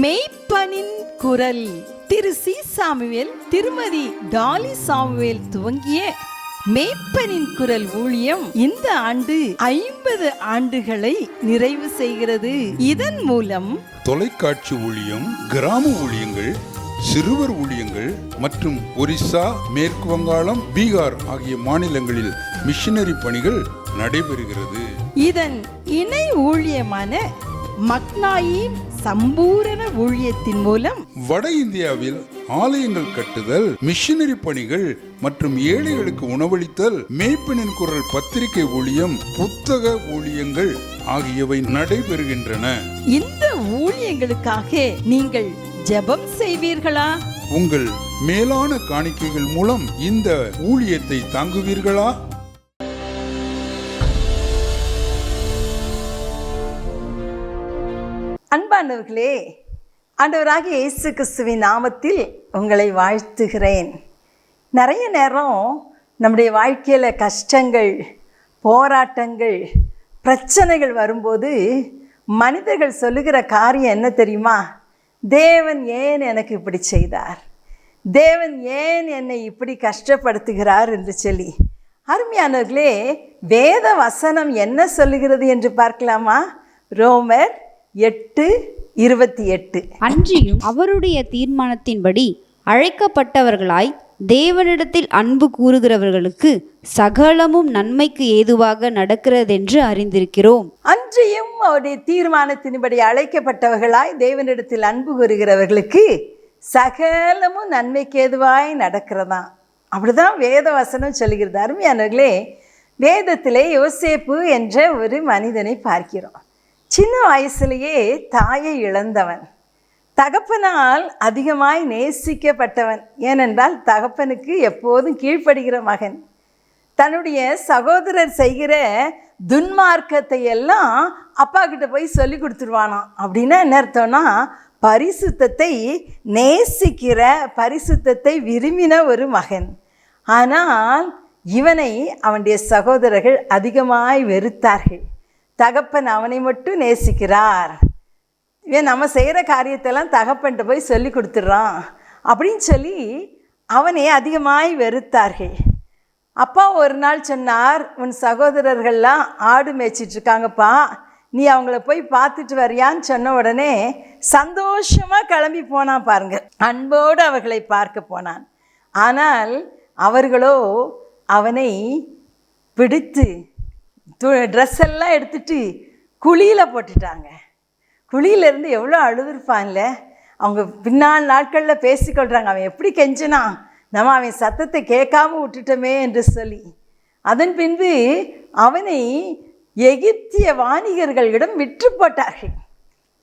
மெய்ப்பனின் குரல். திரு C Samuel, திருமதி tally Samuel துவங்கிய மெய்ப்பனின் குரல் ஊழியம் இந்த ஆண்டு 50 ஆண்டுகளை நிறைவு செய்கிறது. இதன் மூலம் தொலைக்காட்சி ஊழியம், கிராம ஊழியங்கள், சிறுவர் ஊழியங்கள் மற்றும் ஒரிசா, மேற்கு வங்காளம், பீகார் ஆகிய மாநிலங்களில் மிஷனரி பணிகள் நடைபெறுகிறது. இதன் இணை ஊழியமான மக்னாயின் சம்பூரண ஊழியத்தின் மூலம் வட இந்தியாவில் ஆலயங்கள் கட்டுதல், மிஷனரி பணிகள் மற்றும் ஏழைகளுக்கு உணவளித்தல், மேய்ப்பனின் குரல் பத்திரிகை ஊழியம், புத்தக ஊழியங்கள் ஆகியவை நடைபெறுகின்றன. இந்த ஊழியங்களுக்காக நீங்கள் ஜெபம் செய்வீர்களா? உங்கள் மேலான காணிக்கைகள் மூலம் இந்த ஊழியத்தை தாங்குவீர்களா? அன்பானவர்களே, ஆண்டவராகிய இயேசு கிறிஸ்துவின் நாமத்தில் உங்களை வாழ்த்துகிறேன். நிறைய நேரம் நம்முடைய வாழ்க்கையில் கஷ்டங்கள், போராட்டங்கள், பிரச்சனைகள் வரும்போது மனிதர்கள் சொல்லுகிற காரியம் என்ன தெரியுமா? தேவன் ஏன் எனக்கு இப்படி செய்தார், தேவன் ஏன் என்னை இப்படி கஷ்டப்படுத்துகிறார் என்று சொல்லி. அருமையானவர்களே, வேத வசனம் என்ன சொல்லுகிறது என்று பார்க்கலாமா? ரோமர் 8:28. அன்றியும் அவருடைய தீர்மானத்தின்படி அழைக்கப்பட்டவர்களாய் தேவனிடத்தில் அன்பு கூறுகிறவர்களுக்கு சகலமும் நன்மைக்கு ஏதுவாக நடக்கிறதென்று அறிந்திருக்கிறோம். அன்றியும் அவருடைய தீர்மானத்தின்படி அழைக்கப்பட்டவர்களாய் தேவனிடத்தில் அன்பு கூறுகிறவர்களுக்கு சகலமும் நன்மைக்கு ஏதுவாய் நடக்கிறதா. அப்படிதான் வேத வசனம் சொல்லுகிறது. அருமையானவர்களே, வேதத்திலே யோசேப்பு என்ற ஒரு மனிதனை பார்க்கிறோம். சின்ன வயசுலேயே தாயை இழந்தவன், தகப்பனால் அதிகமாய் நேசிக்கப்பட்டவன். ஏனென்றால் தகப்பனுக்கு எப்போதும் கீழ்ப்படுகிற மகன். தன்னுடைய சகோதரர் செய்கிற துன்மார்க்கத்தை எல்லாம் அப்பா கிட்ட போய் சொல்லி கொடுத்துருவானாம். அப்படின்னா என்ன அர்த்தம்னா, பரிசுத்தத்தை நேசிக்கிற, பரிசுத்தத்தை விரும்பின ஒரு மகன். ஆனால் இவனை அவனுடைய சகோதரர்கள் அதிகமாய் வெறுத்தார்கள். தகப்பன் அவனை மட்டும் நேசிக்கிறார், இவன் நம்ம செய்கிற காரியத்தெல்லாம் தகப்பன்கிட்ட போய் சொல்லி கொடுத்துட்றான் அப்படின்னு சொல்லி அவனை அதிகமாய் வெறுத்தார்கள். அப்பா ஒரு நாள் சொன்னார், உன் சகோதரர்கள்லாம் ஆடு மேய்ச்சிட்ருக்காங்கப்பா, நீ அவங்கள போய் பார்த்துட்டு வரியான்னு சொன்ன உடனே சந்தோஷமாக கிளம்பி போனான். பாருங்க, அன்போடு அவர்களை பார்க்க போனான். ஆனால் அவர்களோ அவனை பிடித்து ட்ரெஸ் எல்லாம் எடுத்துட்டு குழியில் போட்டுட்டாங்க. குழியிலேருந்து எவ்வளோ அழுதுருப்பான்ல. அவங்க பின்னால் நாட்களில் பேசிக்கொள்கிறாங்க, அவன் எப்படி கெஞ்சினான், நம்ம அவன் சத்தத்தை கேட்காம விட்டுட்டோமே என்று சொல்லி. அதன் பின்பு அவனை எகிப்திய வாணிகர்களிடம் விற்று போட்டார்கள்.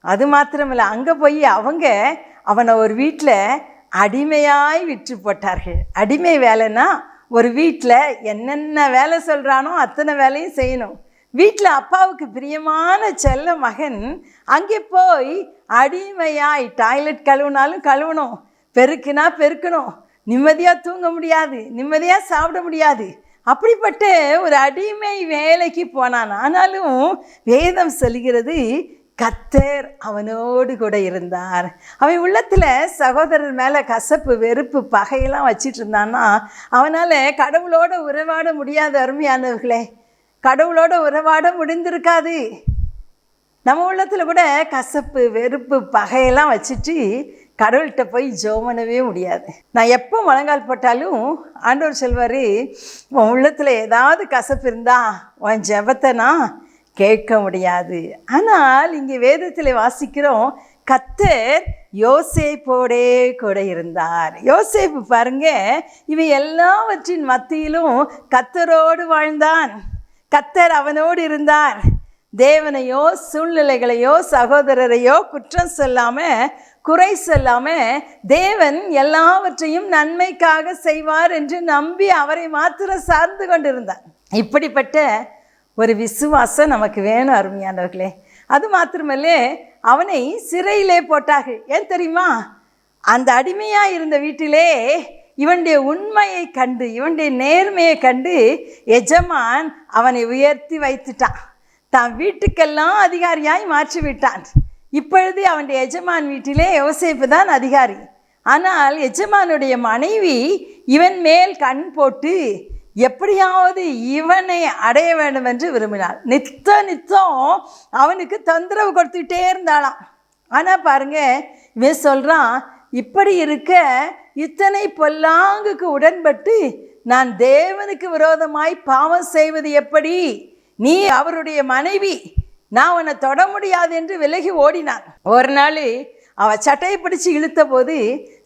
அது மாத்திரமில்லை, அங்கே போய் அவங்க அவனை ஒரு வீட்டில் அடிமையாய் விற்று போட்டார்கள். அடிமை வேலைன்னா ஒரு வீட்டில் என்னென்ன வேலை சொல்கிறானோ அத்தனை வேலையும் செய்யணும். வீட்டில் அப்பாவுக்கு பிரியமான செல்ல மகன் அங்கே போய் அடிமையாய் டாய்லெட் கழுவுனாலும் கழுவணும், பெருக்குனா பெருக்கணும், நிம்மதியாக தூங்க முடியாது, நிம்மதியாக சாப்பிட முடியாது. அப்படிப்பட்ட ஒரு அடிமை வேலைக்கு போனான். ஆனாலும் வேதம் சொல்கிறது, கர்த்தர் அவனோடு கூட இருந்தார். அவன் உள்ளத்தில் சகோதரர் மேலே கசப்பு, வெறுப்பு, பகையெல்லாம் வச்சிட்டு இருந்தான்னா அவனால் கடவுளோட உறவாட முடியாது. அருமையானவர்களே, கடவுளோட உறவாட முடிந்திருக்காது. நம்ம உள்ளத்தில் கூட கசப்பு, வெறுப்பு, பகையெல்லாம் வச்சுட்டு கடவுள்கிட்ட போய் ஜெபம் பண்ணவே முடியாது. நான் எப்போ முழங்கால் போட்டாலும் ஆண்டவர் சொல்வார், உன் உள்ளத்தில் ஏதாவது கசப்பு இருந்தால் உன் ஜெபத்தை நான் கேட்க முடியாது. ஆனால் இங்கே வேதத்தில் வாசிக்கிறோம், கர்த்தர் யோசேப்போடே கூட இருந்தார். யோசேப்பு பாருங்க, இவை எல்லாவற்றின் மத்தியிலும் கர்த்தரோடு வாழ்ந்தான். கர்த்தர் அவனோடு இருந்தார். தேவனையோ சூழ்நிலைகளையோ சகோதரரையோ குற்றம் சொல்லாம, குறை சொல்லாம, தேவன் எல்லாவற்றையும் நன்மைக்காக செய்வார் என்று நம்பி அவரை மாத்திரம் சார்ந்து கொண்டிருந்தார். இப்படிப்பட்ட ஒரு விசுவாசம் நமக்கு வேணும் அருமையானவர்களே. அது மாத்திரமல்ல, அவனை சிறையிலே போட்டார்கள். ஏன் தெரியுமா? அந்த அடிமையாக இருந்த வீட்டிலே இவனுடைய உண்மையை கண்டு, இவனுடைய நேர்மையை கண்டு எஜமான் அவனை உயர்த்தி வைத்துட்டான். தான் வீட்டுக்கெல்லாம் அதிகாரியாய் மாற்றி விட்டான். இப்பொழுது அவனுடைய எஜமான் வீட்டிலே யோசேப்பு தான் அதிகாரி. ஆனால் எஜமானுடைய மனைவி இவன் மேல் கண் போட்டு எப்படியாவது இவனை அடைய வேண்டும் என்று விரும்பினாள். நித்தம் அவனுக்கு தொந்தரவு கொடுத்துக்கிட்டே இருந்தாளாம். ஆனால் பாருங்க, இவன் சொல்கிறான், இப்படி இருக்க இத்தனை பொல்லாங்குக்கு உடன்பட்டு நான் தேவனுக்கு விரோதமாய் பாவம் செய்வது எப்படி? நீ அவருடைய மனைவி, நான் உன்னை தொட முடியாது என்று விலகி ஓடினான். ஒரு நாள் அவன் சட்டையை பிடிச்சி இழுத்த போது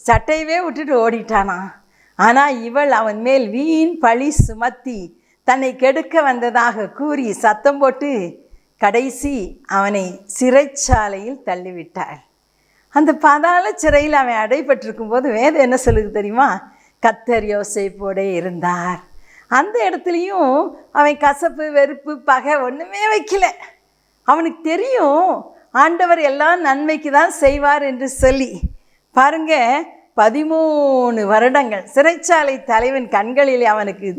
சட்டையவே விட்டுட்டு ஓடிட்டானா. ஆனால் இவள் அவன் மேல் வீண் பழி சுமத்தி தன்னை கெடுக்க வந்ததாக கூறி சத்தம் போட்டு கடைசி அவனை சிறைச்சாலையில் தள்ளிவிட்டாள். அந்த பாதாள சிறையில் அவன் அடைபட்டிருக்கும் போது வேதம் என்ன சொல்லுது தெரியுமா? கர்த்தர் யோசேப்போடே இருந்தார். அந்த இடத்துலையும் அவன் கசப்பு, வெறுப்பு, பகை ஒன்றுமே வைக்கல. அவனுக்கு தெரியும் ஆண்டவர் எல்லாம் நன்மைக்கு தான் செய்வார் என்று சொல்லி. பாருங்க, 13 வருடங்கள் சிறைச்சாலை தலைவன் கண்களில் அவனுக்கு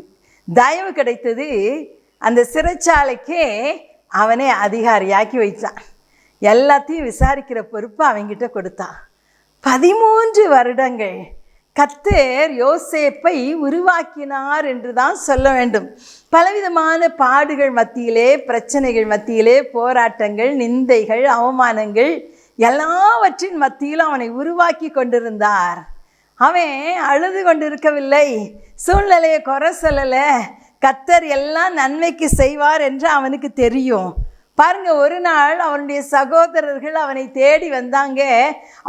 தயவு கிடைத்தது. அந்த சிறைச்சாலைக்கே அவனை அதிகாரியாக்கி வைத்தான். எல்லாத்தையும் விசாரிக்கிற பொறுப்பு அவங்கிட்ட கொடுத்தான். 13 வருடங்கள் கர்த்தர் யோசேப்பை உருவாக்கினார் என்று தான் சொல்ல வேண்டும். பலவிதமான பாடுகள் மத்தியிலே, பிரச்சனைகள் மத்தியிலே, போராட்டங்கள், நிந்தைகள், அவமானங்கள் எல்லாவற்றின் மத்தியிலும் அவனை உருவாக்கி கொண்டிருந்தார். அவன் அழுது கொண்டிருக்கவில்லை, சூழ்நிலையை குறை சொல்லலை. கர்த்தர் எல்லாம் நன்மைக்கு செய்வார் என்று அவனுக்கு தெரியும். பாருங்க, ஒரு நாள் அவனுடைய சகோதரர்கள் அவனை தேடி வந்தாங்க.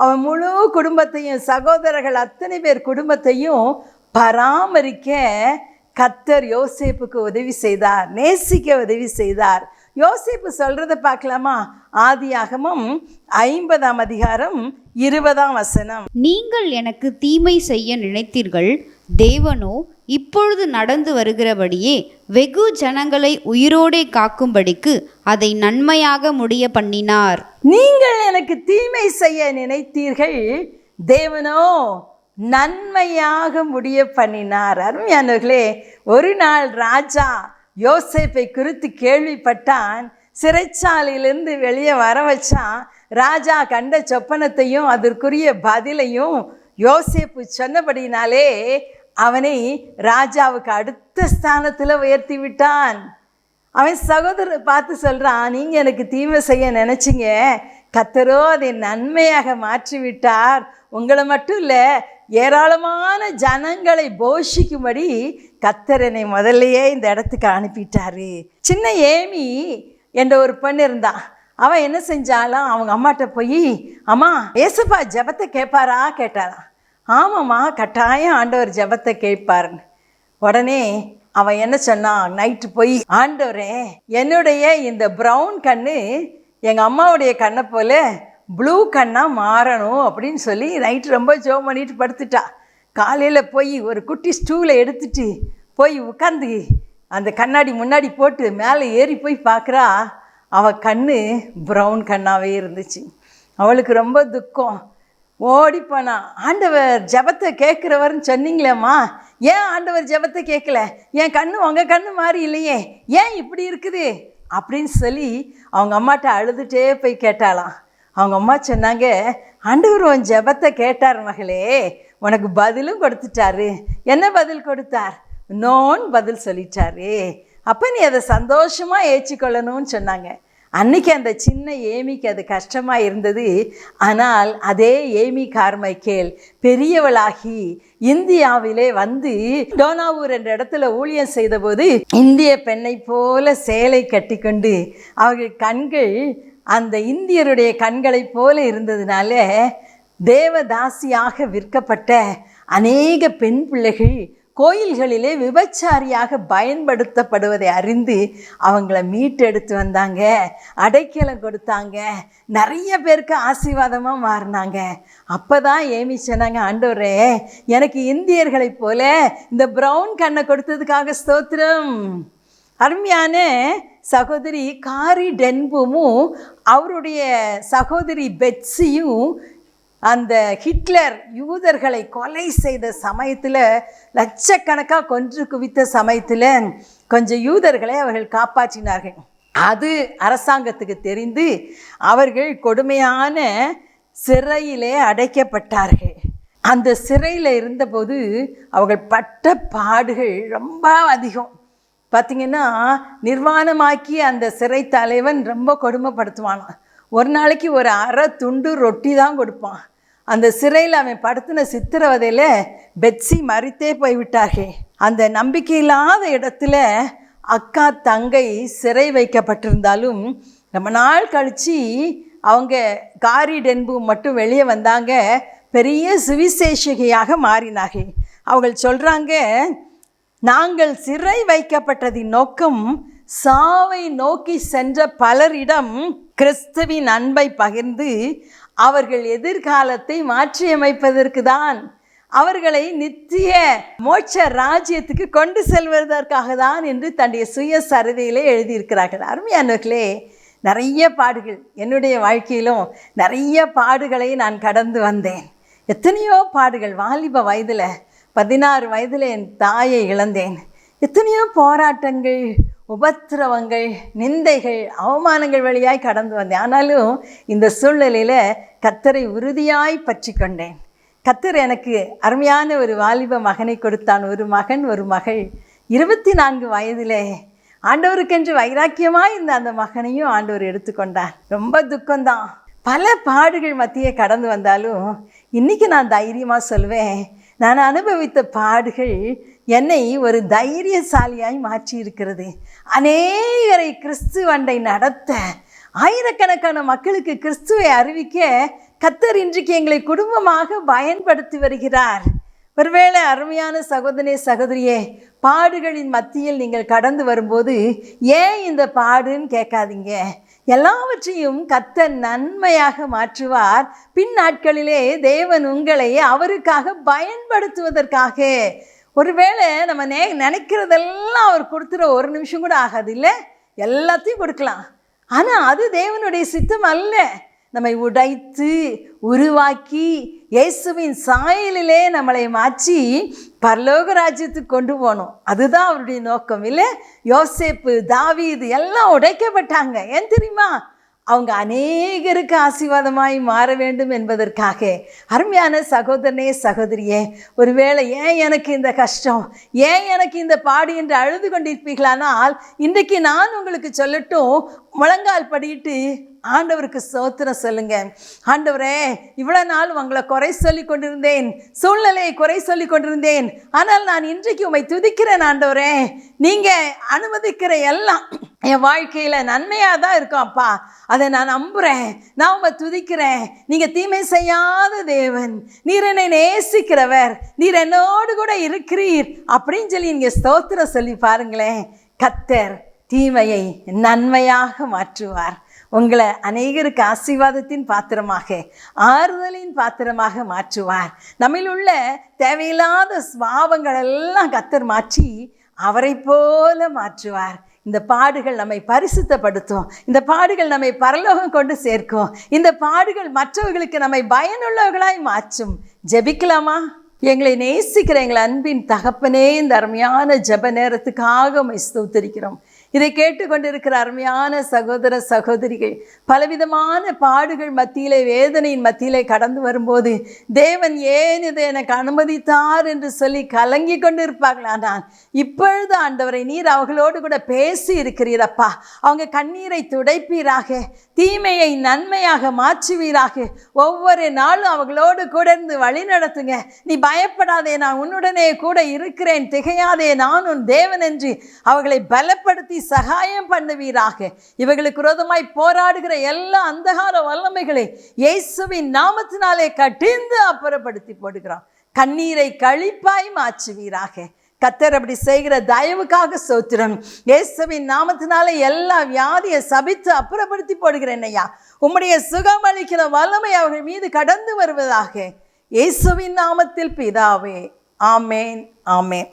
அவன் முழு குடும்பத்தையும், சகோதரர்கள் அத்தனை பேர் குடும்பத்தையும் பராமரிக்க கர்த்தர் யோசேப்புக்கு உதவி செய்தார், நேசிக்க உதவி செய்தார். யோசேப்பு சொல்றதை பார்க்கலாமா? ஆதியாகமம் 50ஆம் அதிகாரம் 20ஆம் வசனம். நீங்கள் எனக்கு தீமை செய்ய நினைத்தீர்கள், தேவனோ இப்பொழுது நடந்து வருகிறபடியே வெகு ஜனங்களை உயிரோடே காக்கும்படிக்கு அதை நன்மையாக முடிய பண்ணினார். நீங்கள் எனக்கு தீமை செய்ய நினைத்தீர்கள், தேவனோ நன்மையாக முடிய பண்ணினார். அருமையானவர்களே, ஒரு நாள் ராஜா யோசேப்பை குறித்து கேள்விப்பட்டான். சிறைச்சாலையிலிருந்து வெளியே வர வச்சான். ராஜா கண்ட சொப்பனத்தையும் அதற்குரிய பதிலையும் யோசேப்பு சொன்னபடினாலே அவனை ராஜாவுக்கு அடுத்த ஸ்தானத்தில் உயர்த்தி விட்டான். அவன் சகோதரர் பார்த்து சொல்கிறான், நீங்கள் எனக்கு தீமை செய்ய நினச்சிங்க, கர்த்தரோ அதை நன்மையாக மாற்றிவிட்டார். உங்களை மட்டும் இல்லை, ஏராளமான ஜனங்களை போஷிக்கும்படி கர்த்தர் என்னை முதல்லையே இந்த இடத்துக்கு அனுப்பிட்டாரு. சின்ன ஏமி என்ற ஒரு பெண் இருந்தான். அவன் என்ன செஞ்சாலும் அவங்க அம்மாட்ட போய், அம்மா ஏசப்பா ஜெபத்தை கேட்பாரா கேட்டாராம். ஆமாம்மா, கட்டாயம் ஆண்டவர் ஜெபத்தை கேட்பாருன்னு. உடனே அவன் என்ன சொன்னான், நைட்டு போய், ஆண்டவரே என்னுடைய இந்த ப்ரௌன் கண்ணு எங்கள் அம்மாவுடைய கண்ணை போல ப்ளூ கண்ணாக மாறணும் அப்படின்னு சொல்லி நைட்டு ரொம்ப ஜெபம் பண்ணிட்டு படுத்துட்டா. காலையில் போய் ஒரு குட்டி ஸ்டூலை எடுத்துட்டு போய் உட்காந்து அந்த கண்ணாடி முன்னாடி போட்டு மேலே ஏறி போய் பார்க்குறா. அவள் கண்ணு ப்ரௌன் கண்ணாகவே இருந்துச்சு. அவளுக்கு ரொம்ப துக்கம். ஓடிப்போனா, ஆண்டவர் ஜெபத்தை கேட்குறவர்னு சொன்னீங்களேம்மா, ஏன் ஆண்டவர் ஜெபத்தை கேட்கல? என் கண்ணு உங்கள் கண்ணு மாதிரி இல்லையே, ஏன் இப்படி இருக்குது அப்படின்னு சொல்லி அவங்க அம்மாட்ட அழுதுகிட்டே போய் கேட்டாலாம். அவங்க அம்மா சொன்னாங்க, ஆண்டவர் உன் ஜெபத்தை கேட்டார் மகளே, உனக்கு பதிலும் கொடுத்துட்டாரு. என்ன பதில் கொடுத்தார்? நோன்னு பதில் சொல்லிட்டாரு. அப்போ நீ அதை சந்தோஷமாக ஏற்றிக்கொள்ளணும்னு சொன்னாங்க. அன்னைக்கு அந்த சின்ன ஏமிக்கு அது கஷ்டமாக இருந்தது. ஆனால் அதே ஏமி கார்மைக்கேல் பெரியவளாகி இந்தியாவிலே வந்து டோனாவூர் என்ற இடத்துல ஊழியம் செய்தபோது இந்திய பெண்ணை போல சேலை கட்டி கொண்டு அவர்கள் கண்கள் அந்த இந்தியருடைய கண்களைப் போல இருந்ததுனால தேவதாசியாக விற்கப்பட்ட அநேக பெண் பிள்ளைகள் கோயில்களிலே விபச்சாரியாக பயன்படுத்தப்படுவதை அறிந்து அவங்கள மீட்டெடுத்து வந்தாங்க, அடைக்கலம் கொடுத்தாங்க, நிறைய பேருக்கு ஆசீர்வாதமாக மாறினாங்க. அப்போ தான் ஏமி சொன்னாங்க, ஆண்டவரே எனக்கு இந்தியர்களைப் போல இந்த ப்ரௌன் கண்ணை கொடுத்ததுக்காக ஸ்தோத்திரம். அருமையான சகோதரி காரி டென்புமும் அவருடைய சகோதரி பெட்சியும் அந்த ஹிட்லர் யூதர்களை கொலை செய்த சமயத்தில், லட்சக்கணக்காக கொன்று குவித்த சமயத்தில் கொஞ்சம் யூதர்களை அவர்கள் காப்பாற்றினார்கள். அது அரசாங்கத்துக்கு தெரிந்து அவர்கள் கொடுமையான சிறையிலே அடைக்கப்பட்டார்கள். அந்த சிறையில் இருந்தபோது அவர்கள் பட்ட பாடுகள் ரொம்ப அதிகம். பார்த்திங்கன்னா, நிர்வாணமாக்கி அந்த சிறை தலைவன் ரொம்ப கொடுமைப்படுத்துவானான். ஒரு நாளைக்கு ஒரு அரை துண்டு ரொட்டி தான் கொடுப்பான். அந்த சிறையில் அவன் படுத்தின சித்திரவதையில் பெட்சி மறித்தே போய்விட்டார்கள். அந்த நம்பிக்கையில்லாத இடத்துல அக்கா தங்கை சிறை வைக்கப்பட்டிருந்தாலும் ரொம்ப நாள் கழித்து அவங்க காரி டென்பு மட்டும் வெளியே வந்தாங்க. பெரிய சுவிசேஷகியாக மாறினார்கள். அவர்கள் சொல்கிறாங்க, நாங்கள் சிறை வைக்கப்பட்டதின் நோக்கம் சாவை நோக்கி சென்ற பலரிடம் கிறிஸ்துவின் அன்பை பகிர்ந்து அவர்கள் எதிர்காலத்தை மாற்றியமைப்பதற்கு தான், அவர்களை நித்திய மோட்ச ராஜ்யத்துக்கு கொண்டு செல்வதற்காக தான் என்று தன்னுடைய சுயசரிதையிலே எழுதியிருக்கிறார்கள். அருமையானவர்களே, நிறைய பாடுகள் என்னுடைய வாழ்க்கையிலும் நிறைய பாடுகளை நான் கடந்து வந்தேன். எத்தனையோ பாடுகள். வாலிப வயதில் 16 வயதில் என் தாயை இழந்தேன். எத்தனையோ போராட்டங்கள், உபத்திரவங்கள், நிந்தைகள், அவமானங்கள் வழியாய் கடந்து வந்தேன். ஆனாலும் இந்த சூழ்நிலையில் கர்த்தரை உறுதியாய் பற்றி கொண்டேன். கர்த்தர் எனக்கு அருமையான ஒரு வாலிப மகனை கொடுத்தான். ஒரு மகன், ஒரு மகள். 24 வயதில் ஆண்டவருக்கென்று வைராக்கியமாக இருந்த அந்த மகனையும் ஆண்டவர் எடுத்துக்கொண்டார். ரொம்ப துக்கம்தான். பல பாடுகள் மத்தியே கடந்து வந்தாலும் இன்றைக்கி நான் தைரியமாக சொல்வேன், நான் அனுபவித்த பாடுகள் என்னை ஒரு தைரியசாலியாய் மாற்றி இருக்கிறது. அநேகரை கிறிஸ்துவண்டை நடத்த, ஆயிரக்கணக்கான மக்களுக்கு கிறிஸ்துவை அறிவிக்க கர்த்தர் இன்றைக்கு எங்களை குடும்பமாக பயன்படுத்தி வருகிறார். ஒருவேளை அருமையான சகோதரனே, சகோதரியே, பாடுகளின் மத்தியில் நீங்கள் கடந்து வரும்போது ஏன் இந்த பாடுன்னு கேட்காதீங்க. எல்லாவற்றையும் கர்த்தர் நன்மையாக மாற்றுவார். பின் நாட்களிலே தேவன் உங்களை அவருக்காக பயன்படுத்துவதற்காக. ஒருவேளை நம்ம நினைக்கிறதெல்லாம் அவர் கொடுத்துற ஒரு நிமிஷம் கூட ஆகாது, இல்லை? எல்லாத்தையும் கொடுக்கலாம். ஆனால் அது தேவனுடைய சித்தம் அல்ல. நம்மை உடைத்து உருவாக்கி இயேசுவின் சாயலிலே நம்மளை மாற்றி பரலோக ராஜ்யத்துக்கு கொண்டு போகணும். அதுதான் அவருடைய நோக்கம், இல்லை? யோசேப்பு, தாவீது எல்லாம் உடைக்கப்பட்டாங்க. ஏன் தெரியுமா? அவங்க அநேகருக்கு ஆசீர்வாதமாய் மாற வேண்டும் என்பதற்காக. அருமையான சகோதரனே, சகோதரியே, ஒருவேளை ஏன் எனக்கு இந்த கஷ்டம், ஏன் எனக்கு இந்த பாடு என்று அழுது கொண்டிருப்பீர்களானால் இன்றைக்கு நான் உங்களுக்கு சொல்லட்டும், முழங்கால் படிட்டு ஆண்டவருக்கு ஸ்தோத்திரம் சொல்லுங்க. ஆண்டவரே, இவ்வளோ நாள் உங்களை குறை சொல்லி கொண்டிருந்தேன், சூழ்நிலையை குறை சொல்லி கொண்டிருந்தேன். ஆனால் நான் இன்றைக்கு உம்மை துதிக்கிறேன் ஆண்டவரே. நீங்கள் அனுமதிக்கிற எல்லாம் என் வாழ்க்கையில் நன்மையாக தான் இருக்கும் அப்பா. அதை நான் நம்புகிறேன். நான் உம்மை துதிக்கிறேன். நீங்கள் தீமை செய்யாத தேவன், நீர் என்னை நேசிக்கிறவர், நீர் என்னோடு கூட இருக்கிறீர் அப்படின்னு சொல்லி நீங்கள் ஸ்தோத்திரம் சொல்லி பாருங்களேன். கர்த்தர் தீமையை நன்மையாக மாற்றுவார். உங்களை அநேகருக்கு ஆசீர்வாதத்தின் பாத்திரமாக, ஆறுதலின் பாத்திரமாக மாற்றுவார். நம்மில் உள்ள தேவையில்லாத சுபாவங்கள் எல்லாம் கர்த்தர் மாற்றி அவரை போல மாற்றுவார். இந்த பாடுகள் நம்மை பரிசுத்தப்படுத்தும். இந்த பாடுகள் நம்மை பரலோகம் கொண்டு சேர்க்கும். இந்த பாடுகள் மற்றவர்களுக்கு நம்மை பயனுள்ளவர்களாய் மாற்றும். ஜெபிக்கலாமா? எங்களை நேசிக்கிற எங்கள் அன்பின் தகப்பனே, இந்த அருமையான ஜெப நேரத்துக்காக உம்மை ஸ்தோத்திரிக்கிறோம். இதை கேட்டுக்கொண்டிருக்கிற அருமையான சகோதர சகோதரிகள் பலவிதமான பாடுகள் மத்தியிலே, வேதனையின் மத்தியிலே கடந்து வரும்போது தேவன் ஏன் இதை எனக்கு அனுமதித்தார் என்று சொல்லி கலங்கி கொண்டு இருப்பார்களா? நான் இப்பொழுது ஆண்டவரை நீர் அவர்களோடு கூட பேசி இருக்கிறீரப்பா. அவங்க கண்ணீரை துடைப்பீராக, தீமையை நன்மையாக மாற்றுவீராக. ஒவ்வொரு நாளும் அவர்களோடு கூட இருந்து வழி நடத்துங்க. நீ பயப்படாதே, நான் உன்னுடனே கூட இருக்கிறேன், திகையாதே, நான் உன் தேவன் என்று அவர்களை பலப்படுத்தி சகாயம் பண்ணுவீராக. இவர்களுக்கு விரோதமாய் போராடுகிற எல்லா அந்தகார வல்லமைகளை இயேசுவின் நாமத்தினாலே கட்டிந்து அப்புறப்படுத்தி போடுகிறோம். கண்ணீரை களிப்பாய் மாற்றுவீராக. கர்த்தர் அப்படி செய்கிற தயவுக்காக ஸ்தோத்திரம். இயேசுவின் நாமத்தினாலே எல்லா வியாதியை சபித்து அப்புறப்படுத்தி போடுகிறேன் ஐயா. உம்முடைய சுகம் அளிக்கிற வல்லமை அவர்கள் மீது கடந்து வருவதாக. இயேசுவின் நாமத்தில் பிதாவே, ஆமேன், ஆமேன்.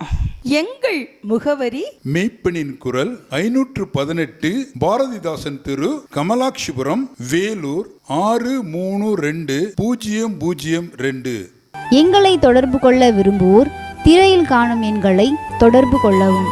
எங்கள் முகவரி: மேய்ப்பனின் குரல், 518 பாரதிதாசன் தெரு, கமலாட்சிபுரம், வேலூர் 632002. எங்களை தொடர்பு கொள்ள விரும்புவோர் திரையில் காணும் எண்களை தொடர்பு கொள்ளவும்.